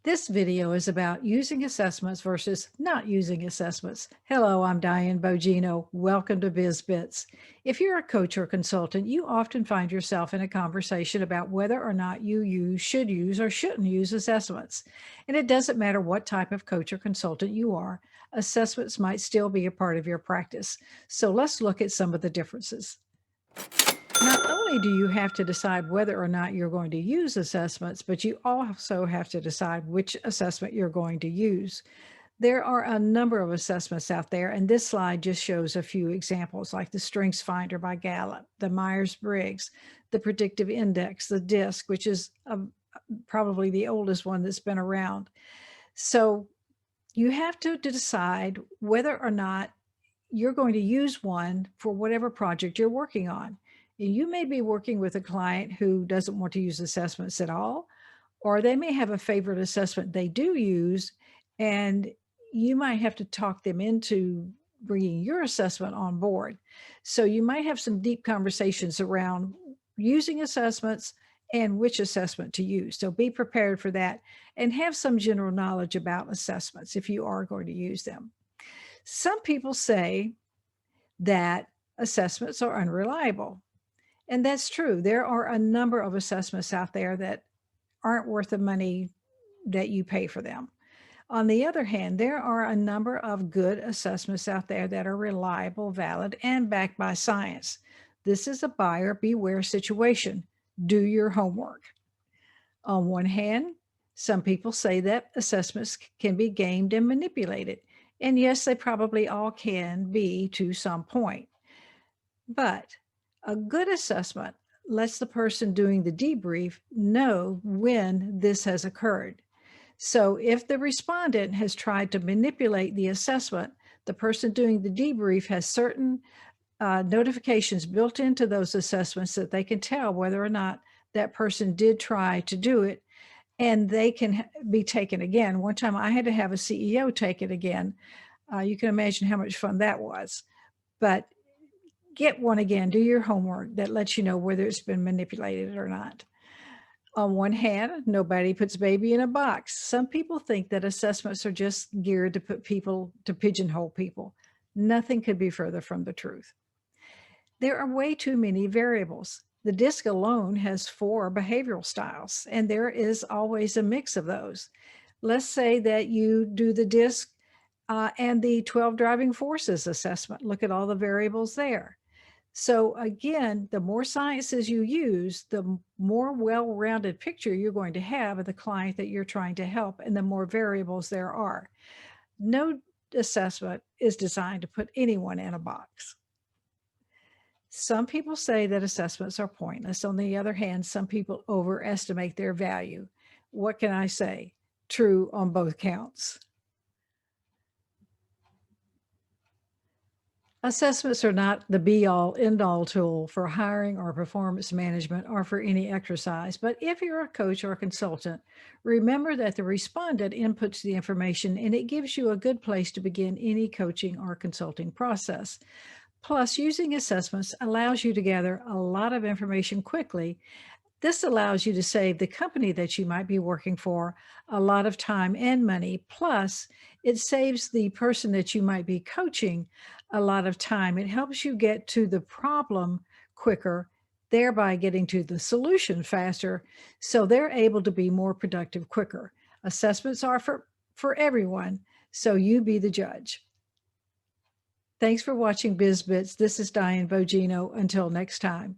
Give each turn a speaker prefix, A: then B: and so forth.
A: This video is about using assessments versus not using assessments. Hello, I'm Diane Bogino. Welcome to BizBits. If you're a coach or consultant, you often find yourself in a conversation about whether or not should use, or shouldn't use assessments. And it doesn't matter what type of coach or consultant you are, assessments might still be a part of your practice. So let's look at some of the differences. Not only do you have to decide whether or not you're going to use assessments, but you also have to decide which assessment you're going to use. There are a number of assessments out there, and this slide just shows a few examples like the Strengths Finder by Gallup, the Myers-Briggs, the Predictive Index, the DISC, which is probably the oldest one that's been around. So you have to decide whether or not you're going to use one for whatever project you're working on. You may be working with a client who doesn't want to use assessments at all, or they may have a favorite assessment they do use, and you might have to talk them into bringing your assessment on board. So you might have some deep conversations around using assessments and which assessment to use. So be prepared for that and have some general knowledge about assessments if you are going to use them. Some people say that assessments are unreliable. And that's true. There are a number of assessments out there that aren't worth the money that you pay for them. On the other hand, there are a number of good assessments out there that are reliable, valid, and backed by science. This is a buyer beware situation. Do your homework. On one hand, some people say that assessments can be gamed and manipulated. And yes, they probably all can be to some point. But a good assessment lets the person doing the debrief know when this has occurred. So if the respondent has tried to manipulate the assessment, the person doing the debrief has certain notifications built into those assessments that they can tell whether or not that person did try to do it, and they can be taken again. One time I had to have a CEO take it again. You can imagine how much fun that was. But get one again, do your homework that lets you know whether it's been manipulated or not. On one hand, nobody puts baby in a box. Some people think that assessments are just geared to pigeonhole people. Nothing could be further from the truth. There are way too many variables. The DISC alone has 4 behavioral styles, and there is always a mix of those. Let's say that you do the DISC and the 12 driving forces assessment. Look at all the variables there. So again, the more sciences you use, the more well-rounded picture you're going to have of the client that you're trying to help, and the more variables there are. No assessment is designed to put anyone in a box. Some people say that assessments are pointless. On the other hand, some people overestimate their value. What can I say? True on both counts. Assessments are not the be-all, end-all tool for hiring or performance management or for any exercise, but if you're a coach or a consultant, remember that the respondent inputs the information and it gives you a good place to begin any coaching or consulting process. Plus, using assessments allows you to gather a lot of information quickly. This allows you to save the company that you might be working for a lot of time and money. Plus, it saves the person that you might be coaching a lot of time. It helps you get to the problem quicker, thereby getting to the solution faster, so they're able to be more productive quicker. Assessments are for everyone, so you be the judge. Thanks for watching BizBits. This is Diane Bogino. Until next time.